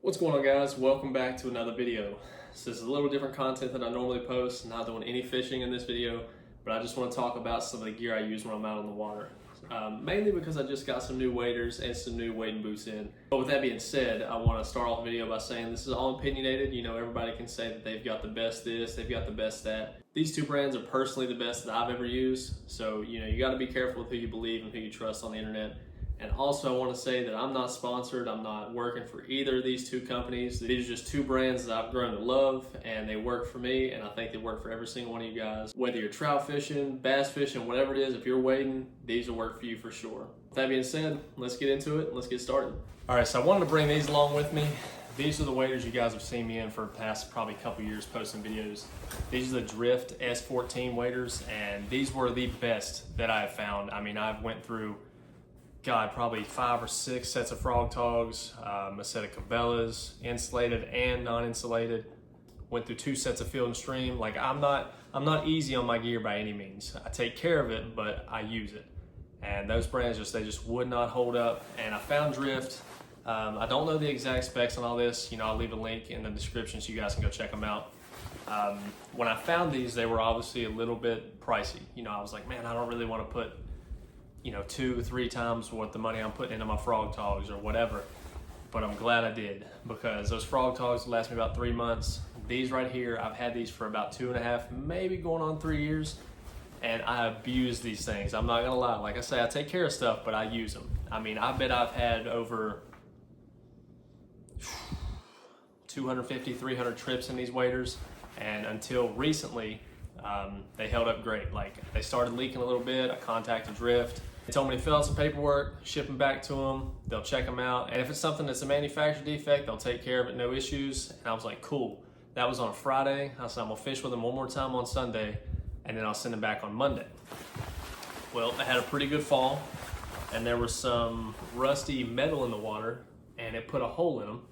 What's going on, guys? Welcome back to another video. So this is a little different content than I normally post. Not doing any fishing in this video, but I just want to talk about some of the gear I use when I'm out on the water. Mainly because I just got some new waders and some new wading boots in. But with that being said, I want to start off the video by saying this is all opinionated. You know, everybody can say that they've got the best this, they've got the best that. These two brands are personally the best that I've ever used. So, you know, you got to be careful with who you believe and who you trust on the internet. And also I want to say that I'm not sponsored, I'm not working for either of these two companies. These are just two brands that I've grown to love, and they work for me, and I think they work for every single one of you guys. Whether you're trout fishing, bass fishing, whatever it is, if you're wading, these will work for you for sure. With that being said, let's get into it, let's get started. All right, so I wanted to bring these along with me. These are the waders you guys have seen me in for the past probably couple years posting videos. These are the DRYFT S14 waders, and these were the best that I have found. I mean, I've went through probably 5 or 6 sets of frog togs, a set of cabela's, insulated and non-insulated. Went through 2 sets of field and stream. Like I'm not easy on my gear by any means. I take care of it, but I use it. And those brands they just would not hold up. And I found DRYFT. I don't know the exact specs on all this. You know, I'll leave a link in the description so you guys can go check them out. When I found these, they were obviously a little bit pricey. You know, I was like, man, I don't really want to put 2 or 3 times what the money I'm putting into my frog togs or whatever, but I'm glad I did, because those frog togs last me about 3 months. These right here, I've had these for about 2.5, maybe going on 3 years, and I abuse these things. I'm not gonna lie. Like I say, I take care of stuff, but I use them. I mean, I bet I've had over 250, 300 trips in these waders, and until recently, they held up great. Like, they started leaking a little bit. I contacted DRYFT. They told me to fill out some paperwork, ship them back to them. They'll check them out. And if it's something that's a manufacturer defect, they'll take care of it, no issues. And I was like, cool. That was on a Friday. I said, I'm gonna fish with them one more time on Sunday, and then I'll send them back on Monday. Well, I had a pretty good fall, and there was some rusty metal in the water, and it put a hole in them.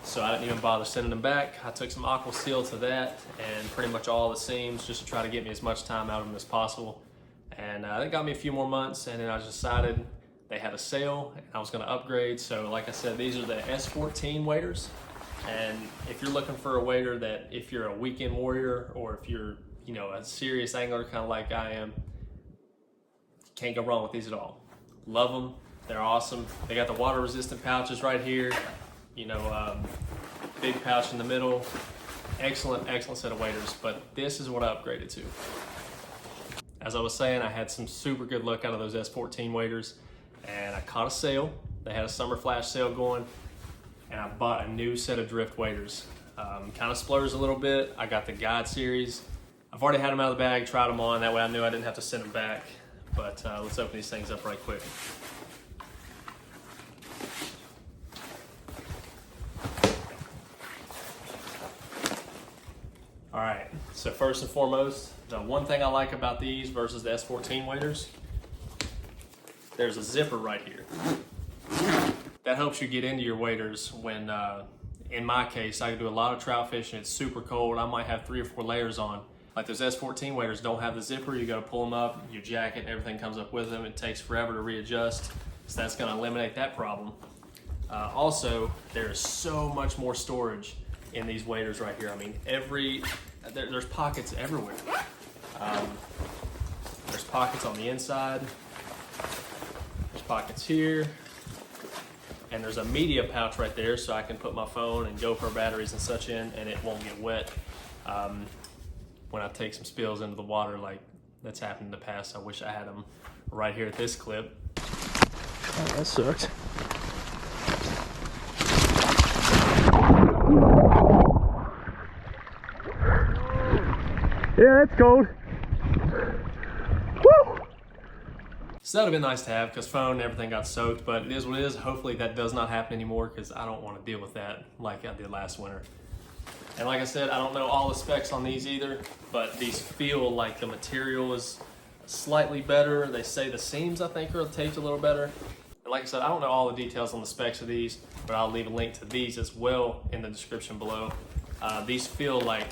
So I didn't even bother sending them back. I took some aqua seal to that and pretty much all the seams just to try to get me as much time out of them as possible. And that got me a few more months, and then I decided they had a sale and I was gonna upgrade. So like I said, these are the S14 waders. And if you're looking for a wader that, if you're a weekend warrior or if you're, a serious angler kind of like I am, you can't go wrong with these at all. Love them, they're awesome. They got the water resistant pouches right here. Big pouch in the middle. Excellent set of waders, but this is what I upgraded to. As I was saying, I had some super good luck out of those S14 waders, and I caught a sale. They had a summer flash sale going, and I bought a new set of DRYFT waders. Kind of splurged a little bit. I got the Guide series. I've already had them out of the bag, tried them on. That way I knew I didn't have to send them back. But let's open these things up right quick. All right, so first and foremost, the one thing I like about these versus the S14 waders, there's a zipper right here. That helps you get into your waders when, in my case, I do a lot of trout fishing, it's super cold, I might have 3 or 4 layers on. Like those S14 waders don't have the zipper, you gotta pull them up, your jacket, everything comes up with them, it takes forever to readjust, so that's gonna eliminate that problem. Also, there's so much more storage in these waders right here. I mean, there's pockets everywhere. There's pockets on the inside, there's pockets here, and there's a media pouch right there so I can put my phone and GoPro batteries and such in, and it won't get wet when I take some spills into the water like that's happened in the past. I wish I had them right here at this clip. Oh, that sucked. Yeah, it's cold. Woo! So that would have been nice to have, because phone and everything got soaked, but it is what it is. Hopefully that does not happen anymore, because I don't want to deal with that like I did last winter. And like I said, I don't know all the specs on these either, but these feel like the material is slightly better. They say the seams, I think, are taped a little better. And like I said, I don't know all the details on the specs of these, but I'll leave a link to these as well in the description below. These feel like,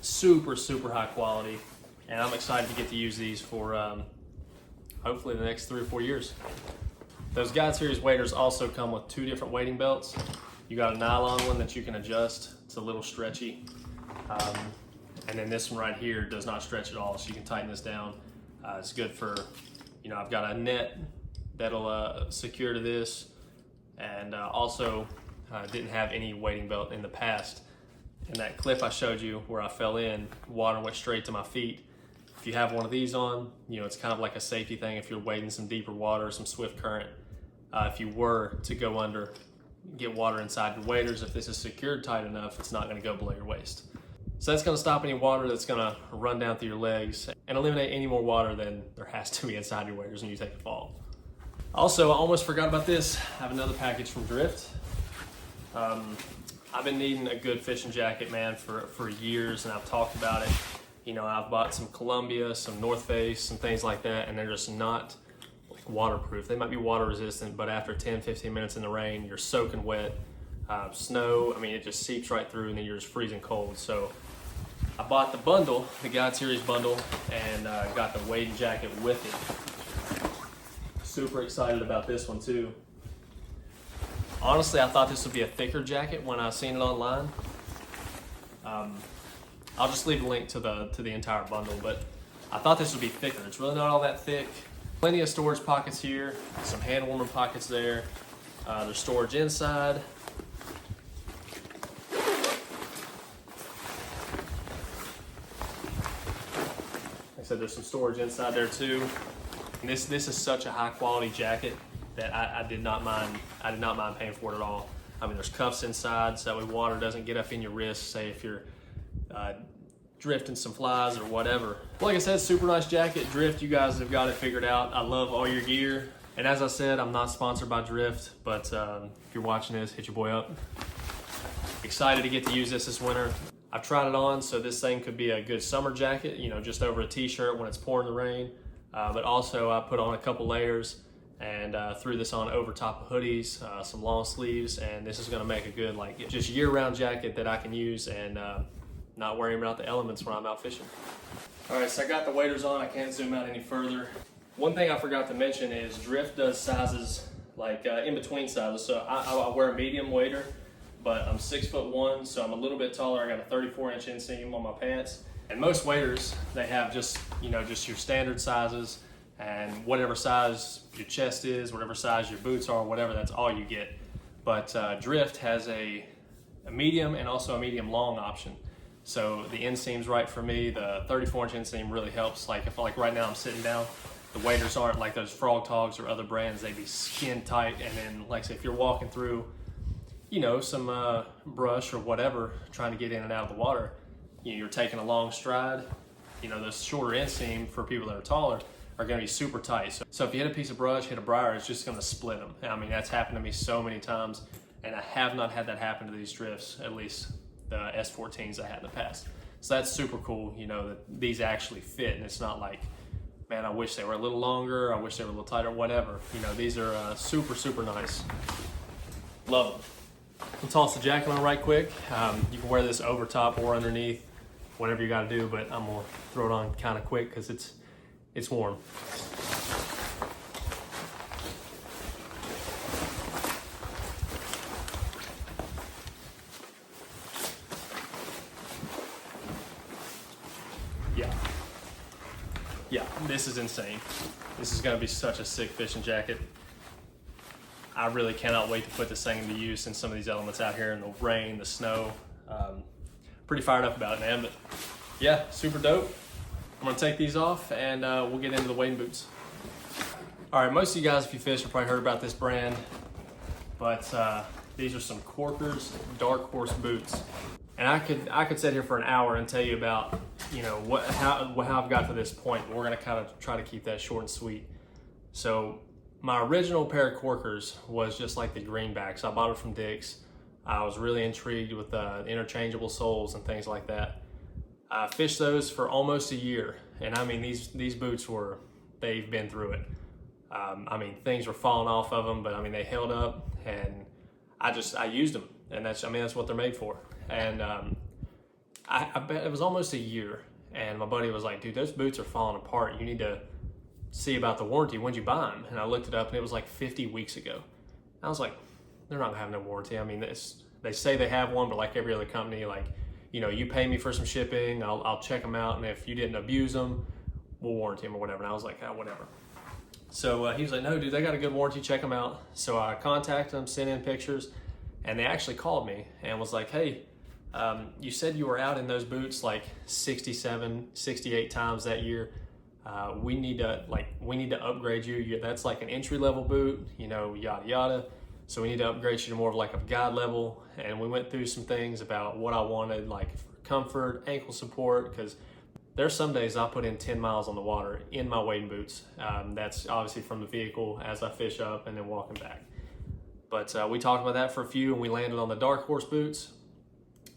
super high quality, and I'm excited to get to use these for hopefully the next 3 or 4 years. Those Guide Series waders also come with 2 different wading belts. You got a nylon one that you can adjust. It's a little stretchy. And then this one right here does not stretch at all, so you can tighten this down. It's good for, you know, I've got a net that'll secure to this, and also didn't have any wading belt in the past. In that clip I showed you where I fell in, water went straight to my feet. If you have one of these on, you know, it's kind of like a safety thing if you're wading some deeper water, some swift current. If you were to go under, get water inside your waders, if this is secured tight enough, it's not going to go below your waist. So that's going to stop any water that's going to run down through your legs and eliminate any more water than there has to be inside your waders when you take a fall. Also, I almost forgot about this. I have another package from DRYFT. I've been needing a good fishing jacket, man, for years, and I've talked about it. You know, I've bought some Columbia, some North Face, some things like that, and they're just not like waterproof. They might be water resistant, but after 10, 15 minutes in the rain, you're soaking wet. Snow, I mean, it just seeps right through, and then you're just freezing cold. So I bought the bundle, the Guide Series bundle, and got the wading jacket with it. Super excited about this one too. Honestly, I thought this would be a thicker jacket when I seen it online. I'll just leave a link to the entire bundle, but I thought this would be thicker. It's really not all that thick. Plenty of storage pockets here, some hand warming pockets there. There's storage inside. Like I said, there's some storage inside there too. And this is such a high quality jacket that I did not mind paying for it at all. I mean, there's cuffs inside, so that way water doesn't get up in your wrist, say if you're drifting some flies or whatever. Like I said, super nice jacket. DRYFT, you guys have got it figured out. I love all your gear. And as I said, I'm not sponsored by DRYFT, but if you're watching this, hit your boy up. Excited to get to use this winter. I've tried it on, so this thing could be a good summer jacket, you know, just over a t-shirt when it's pouring the rain. But also I put on a couple layers and threw this on over top of hoodies, some long sleeves, and this is gonna make a good, like, just year-round jacket that I can use and not worrying about the elements when I'm out fishing. All right, so I got the waders on. I can't zoom out any further. One thing I forgot to mention is DRYFT does sizes, like in-between sizes. So I wear a medium wader, but I'm 6'1", so I'm a little bit taller. I got a 34-inch inseam on my pants. And most waders, they have just, you know, just your standard sizes, and whatever size your chest is, whatever size your boots are, whatever, that's all you get. But DRYFT has a medium and also a medium long option. So the inseam's right for me. The 34-inch inseam really helps. Like if right now I'm sitting down, the waders aren't like those Frog Togs or other brands. They be skin tight, and then like I say, if you're walking through, you know, some brush or whatever, trying to get in and out of the water, you know, you're taking a long stride. You know, those shorter inseam for people that are taller are going to be super tight. So if you hit a piece of brush, hit a briar, it's just going to split them. And I mean, that's happened to me so many times, and I have not had that happen to these DRYFTs, at least the S14s I had in the past. So that's super cool, you know, that these actually fit, and it's not like, man, I wish they were a little longer, I wish they were a little tighter, whatever. You know, these are super, super nice. Love them. We'll toss the jacket on right quick. You can wear this over top or underneath, whatever you got to do, but I'm gonna throw it on kind of quick because it's warm. Yeah, this is insane. This is gonna be such a sick fishing jacket. I really cannot wait to put this thing into use in some of these elements out here in the rain, the snow. Pretty fired up about it, man, but yeah, super dope. I'm gonna take these off and we'll get into the wading boots. All right, most of you guys, if you fish, have probably heard about this brand, but these are some Korkers Dark Horse boots. And I could sit here for an hour and tell you about, you know, how I've got to this point, but we're gonna kind of try to keep that short and sweet. So my original pair of Korkers was just like the greenbacks. I bought it from Dick's. I was really intrigued with interchangeable soles and things like that. I fished those for almost a year, and I mean, these boots they've been through it. I mean, things were falling off of them, but I mean, they held up, and I used them, and that's what they're made for. And I bet it was almost a year, and my buddy was like, dude, those boots are falling apart. You need to see about the warranty. When'd you buy them? And I looked it up, and it was like 50 weeks ago. I was like, they're not gonna have no warranty. I mean, they say they have one, but like every other company, like, you know, you pay me for some shipping, I'll check them out, and if you didn't abuse them, we'll warranty them or whatever. And I was like, oh, whatever. So he was like, no, dude, they got a good warranty, check them out. So I contacted them, sent in pictures, and they actually called me and was like, hey, you said you were out in those boots like 67, 68 times that year. We need to upgrade you. That's like an entry-level boot, you know, yada yada. So we need to upgrade you to more of like a guide level. And we went through some things about what I wanted, like for comfort, ankle support, because there's some days I put in 10 miles on the water in my wading boots. That's obviously from the vehicle as I fish up and then walking back. But we talked about that for a few, and we landed on the Dark Horse boots.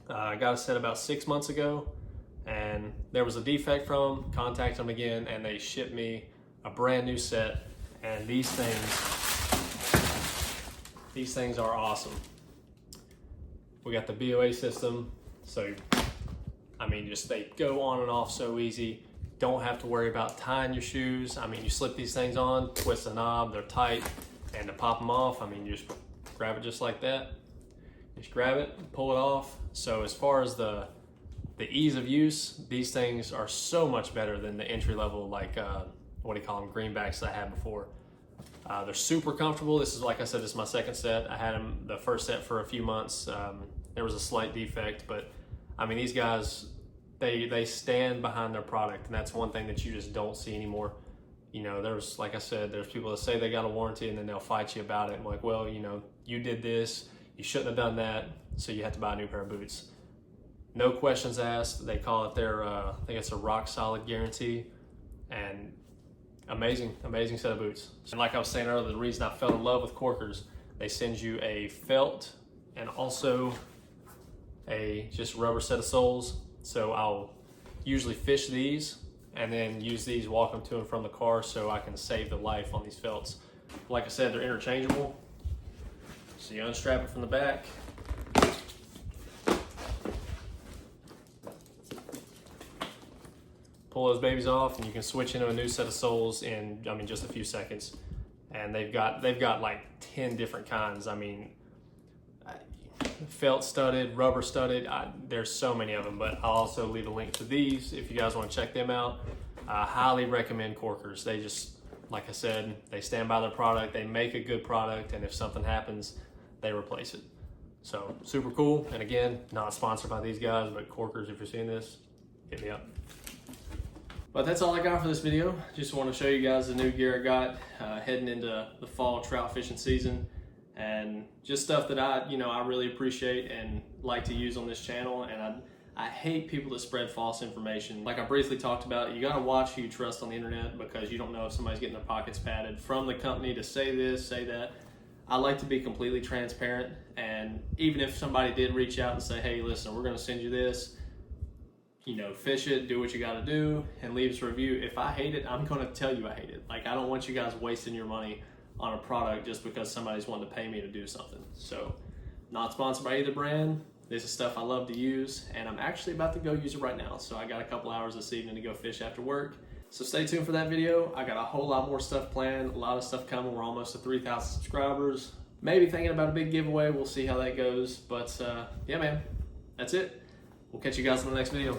I got a set about 6 months ago, and there was a defect from them. Contacted them again, and they shipped me a brand new set. And these things are awesome. We got the BOA system, so I mean, just they go on and off so easy. Don't have to worry about tying your shoes. I mean, you slip these things on, twist the knob, they're tight, and to pop them off, I mean, you just grab it just like that. Just grab it, pull it off. So as far as the ease of use, these things are so much better than the entry level, like what do you call them, greenbacks that I had before. They're super comfortable. This is, like I said, this is my second set. I had them the first set for a few months. There was a slight defect, but I mean, these guys, they stand behind their product, and that's one thing that you just don't see anymore. You know, there's, like I said, there's people that say they got a warranty and then they'll fight you about it. I'm like, well, you know, you did this, you shouldn't have done that, so you have to buy a new pair of boots. No questions asked. They call it their, I think it's a rock solid guarantee, and amazing set of boots. And like I was saying earlier, the reason I fell in love with Korkers, they send you a felt and also a just rubber set of soles. So I'll usually fish these and then use these, walk them to and from the car, so I can save the life on these felts. Like I said, they're interchangeable. So you unstrap it from the back. Pull those babies off, and you can switch into a new set of soles in, I mean, just a few seconds. And they've got like 10 different kinds. I mean, felt studded, rubber studded, there's so many of them, but I'll also leave a link to these if you guys want to check them out. I highly recommend Korkers. They just, like I said, they stand by their product, they make a good product, and if something happens, they replace it. So super cool. And again, not sponsored by these guys, but Korkers, if you're seeing this, hit me up. But that's all I got for this video. Just want to show you guys the new gear I got heading into the fall trout fishing season, and just stuff that I really appreciate and like to use on this channel. And I hate people that spread false information. Like I briefly talked about, you gotta watch who you trust on the internet, because you don't know if somebody's getting their pockets padded from the company to say this, say that. I like to be completely transparent, and even if somebody did reach out and say, hey, listen, we're gonna send you this, you know, fish it, do what you gotta do, and leave us a review. If I hate it, I'm gonna tell you I hate it. Like, I don't want you guys wasting your money on a product just because somebody's wanting to pay me to do something. So, not sponsored by either brand. This is stuff I love to use, and I'm actually about to go use it right now. So I got a couple hours this evening to go fish after work. So stay tuned for that video. I got a whole lot more stuff planned, a lot of stuff coming. We're almost to 3,000 subscribers. Maybe thinking about a big giveaway. We'll see how that goes. But yeah, man, that's it. We'll catch you guys in the next video.